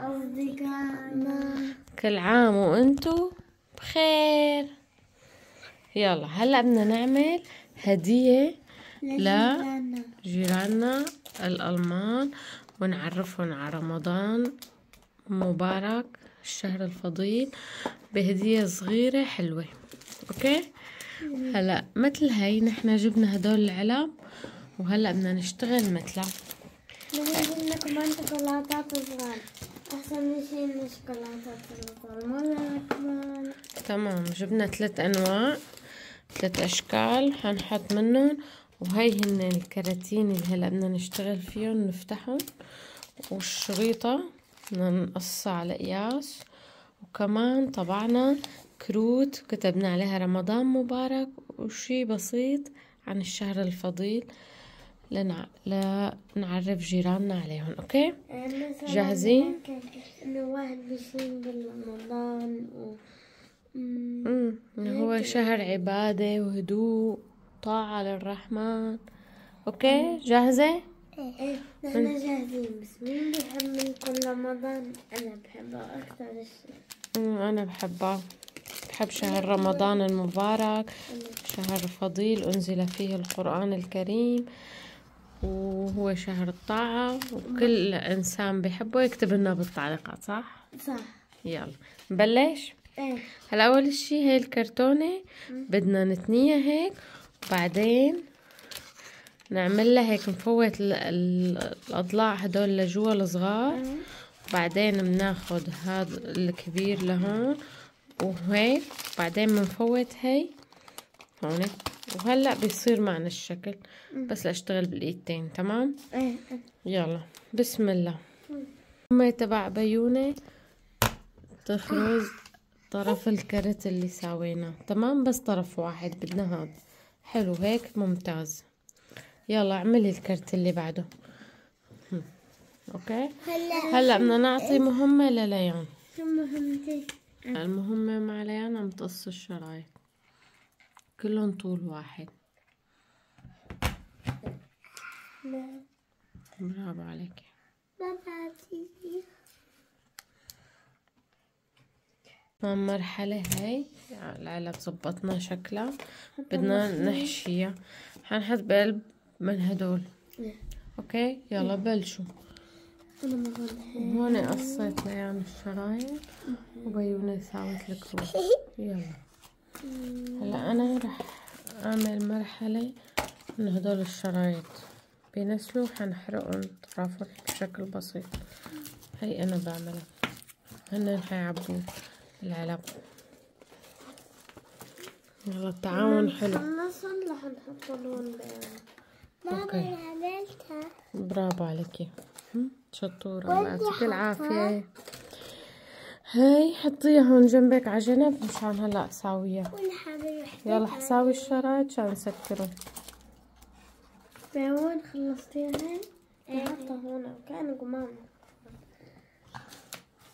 أصدقائنا. كل عام وانتو بخير. يلا هلا بدنا نعمل هدية لجيراننا الألمان ونعرفهم على رمضان مبارك الشهر الفضيل بهدية صغيرة حلوة. اوكي هلا مثل هاي نحنا جبنا هدول العلب وهلا بدنا نشتغل مثلها. جبنا كمان شوكولاتات صغار، أحسن من شي من الشوكولاتات الصغار مرة كمان. تمام جبنا 3 أنواع 3 أشكال حنحط منهم، وهي هن الكراتين اللي هلا بدنا نشتغل فيهم نفتحهم، والشريطة بدنا نقصها على قياس، وكمان طبعنا كروت كتبنا عليها رمضان مبارك وشي بسيط عن الشهر الفضيل لنعرف جيراننا عليهم. اوكي جاهزين؟ انه واحد بيصوم برمضان هو شهر عبادة وهدوء طاعة للرحمن. اوكي جاهزة؟ ايه نحن جاهزين، بس مين بيحب منكم رمضان؟ انا بحبه اكثر الشيء. انا بحب شهر رمضان المبارك، شهر فضيل انزل فيه القرآن الكريم، وهو شهر الطاعة، وكل انسان بحبه يكتب لنا بالتعليقات. صح؟ يلا نبلش. هلا اول اشي هي الكرتونة بدنا نتنيها هيك، وبعدين نعمل لها هيك نفوت الاضلاع هدول لجوا الصغار، وبعدين بناخد هذا الكبير لهون وهيك، بعدين بنفوت هي هون، وهلا بيصير معنا الشكل. بس لاشتغل بالايدتين. تمام يلا بسم الله. هم تبع بيونة تخرج طرف الكرت اللي ساويناه. تمام بس طرف واحد بدنا هذا. حلو هيك ممتاز. يلا اعملي الكرت اللي بعده. اوكي هلا بدنا نعطي مهمة لليان. شو مهمتي؟ المهمة مع ليان عم تقص الشرايط كلهم طول واحد. برافو عليكي. مرحلة هاي العلب زبطنا شكلها، بدنا نحشيها. حنحط بقلب من هدول. اوكي يلا بلشوا. هون قصيت ليان الشرايط وبيونة ساوت الكروت. يلا هلا انا رح اعمل مرحلة من هدول الشرايط بينسلوا، حنحرقهم ترافل بشكل بسيط. هي انا بعملها، هن حيعبوا العلب. يلا التعاون حلو. خلصهم رح نحط لون اوكي برافو عليكي شطورة، الله يعطيك العافية. هاي حطيها هون جنبك على جنب مشان هلا اساويها. يلا حساوي الشرايط عشان نسكره. وين خلصتيها؟ حطها هون كأنه قمام.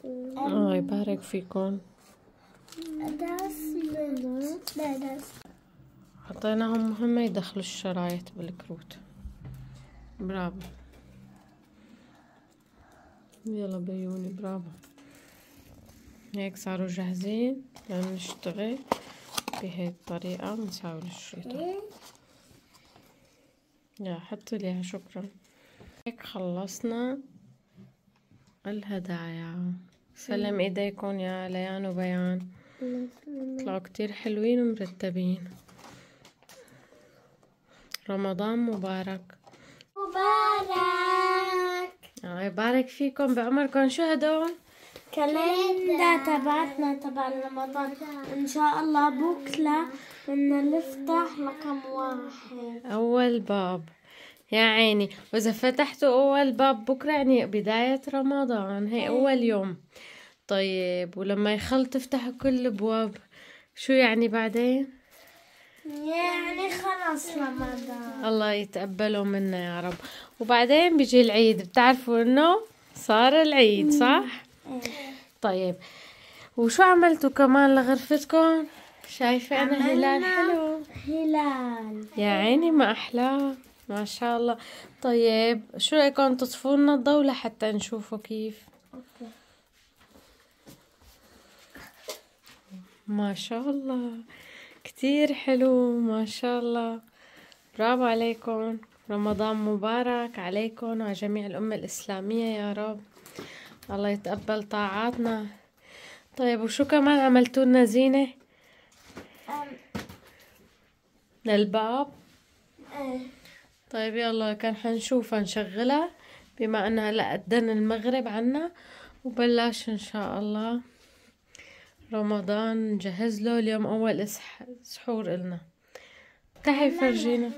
الله يبارك فيكم. حطيناهم مهمة يدخلوا الشرايط بالكروت. برافو. يلا بيوني برافو. هيك صاروا جاهزين لنشتغل بهي الطريقة. بنساوي الشريطة. يا حطي ليها. شكرا. هيك خلصنا الهدايا. سلم ايديكم يا ليان وبيان، طلعوا كتير حلوين ومرتبين. رمضان مبارك. الله يبارك فيكم بعمركم. شو هدول؟ كالندا تبعتنا تبع رمضان. ان شاء الله بكره بدنا نفتح رقم 1 اول باب. يا عيني، واذا فتحتوا اول باب بكره يعني بداية رمضان، هي اول يوم. طيب ولما يخل تفتحوا كل الابواب شو يعني بعدين؟ يعني خلص رمضان. الله يتقبله منا يا رب. وبعدين بيجي العيد، بتعرفوا انه صار العيد صح؟ طيب وشو عملتوا كمان لغرفتكم؟ شايفة انا هلال حلو. هلال يا عيني ما احلاه ما شاء الله. طيب شو رايكم تطفوا لنا الضوء لحتى نشوفه كيف؟ ما شاء الله كتير حلو، ما شاء الله، برافو عليكم. رمضان مبارك عليكم وعلى جميع الأمة الإسلامية يا رب. الله يتقبل طاعاتنا. طيب وشو كمان عملتوا لنا زينة للباب؟ طيب يلا كان حنشوفها نشغلها بما انها هلا أذن المغرب عنا وبلاش ان شاء الله رمضان نجهز له اليوم اول سحور إلنا. تعي فرجينا.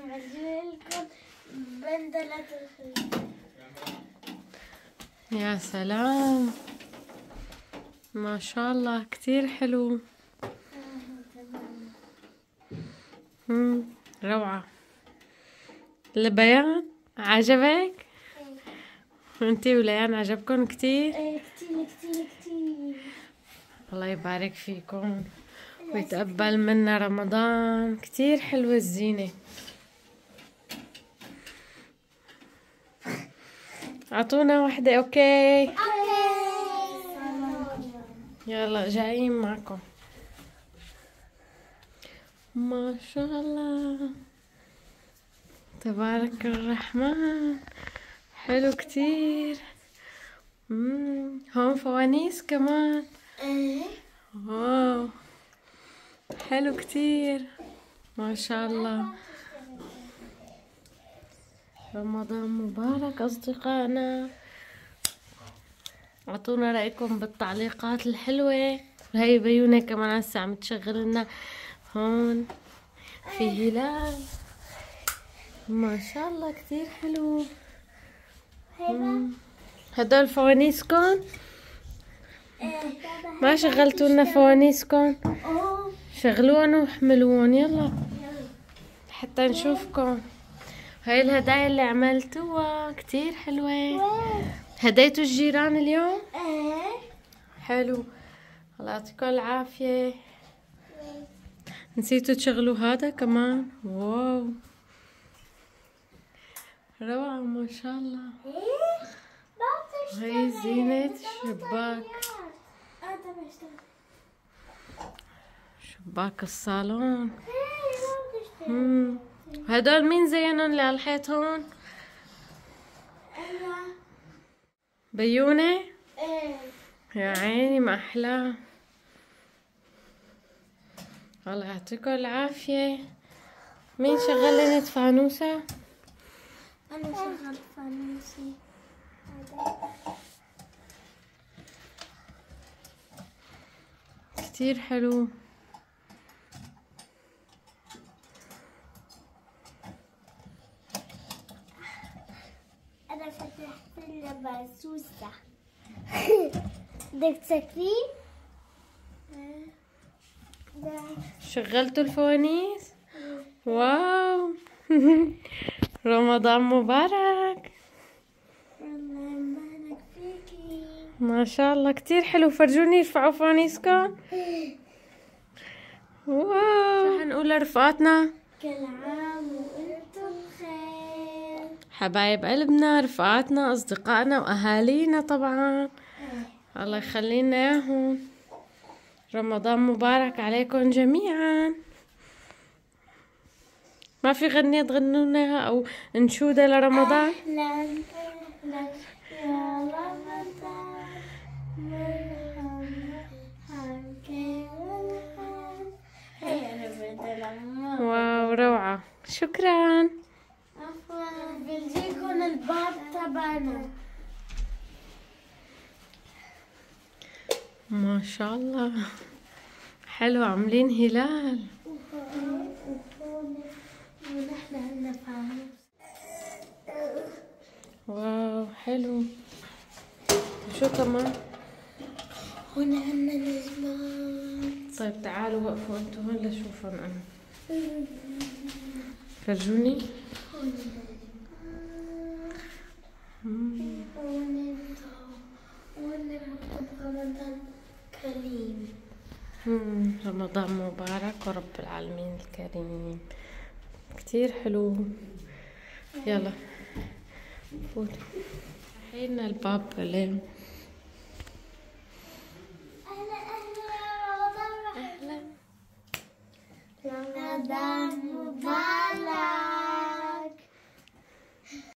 يا سلام ما شاء الله كتير حلو. روعة. البيان عجبك؟ انتي وليان عجبكم كتير؟ كتير كتير كتير. الله يبارك فيكم ويتقبل منا رمضان. كتير حلوة الزينة. اعطونا وحدة. اوكي يلا جايين معكم. ما شاء الله تبارك الرحمن، حلو كتير. هون فوانيس كمان. واو حلو كتير ما شاء الله. رمضان مبارك أصدقائنا. اعطونا رأيكم بالتعليقات الحلوة. وهي بيونة كمان هسه عم تشغل لنا هون في هلال. ما شاء الله كتير حلو. هدول فوانيسكم؟ ما شغلتوا لنا فوانيسكم؟ شغلوهم واحملوهم يلا حتى نشوفكم. هاي الهدايا اللي عملتوها كتير حلوة. هديتوا الجيران اليوم؟ حلو. الله يعطيكم العافية. نسيتوا تشغلوا هذا كمان. واو روعة ما شاء الله. هاي زينة شباك، شباك الصالون. هدول مين زينهم اللي على الحيط هون؟ بيونة؟ يا عيني ما أحلاه. الله يعطيكم العافية. مين شغل لنا فانوسة؟ أنا شغلت فانوسي. كتير حلو. أنا فتحت لنا بسوسة. بدك تسكرين؟ شغلتوا الفوانيس؟ واو رمضان مبارك. الله يبارك فيكي. ما شاء الله كتير حلو. فرجوني ارفعوا فوانيسكم. واو شو حنقول لرفقاتنا؟ كل عام وانتم بخير حبايب قلبنا، رفقاتنا، اصدقائنا واهالينا طبعا. الله يخلينا اياهم. رمضان مبارك عليكم جميعا. ما في غنية تغنونها او انشودة لرمضان؟ أهلا أهلا يا رمضان واو روعة. شكرا. عفوا بنجيكم الباب تبعنا. ما شاء الله حلو عاملين هلال. ونحن عندنا فانوس. واو حلو. شو كمان؟ هون عندنا نجمات. طيب تعالوا وقفوا انتوا هون لشوفهم انا. فرجوني. مكتوب رمضان كريم. رمضان مبارك ورب العالمين الكريم. كتير حلو. يلا فوتوا. حينا الباب لين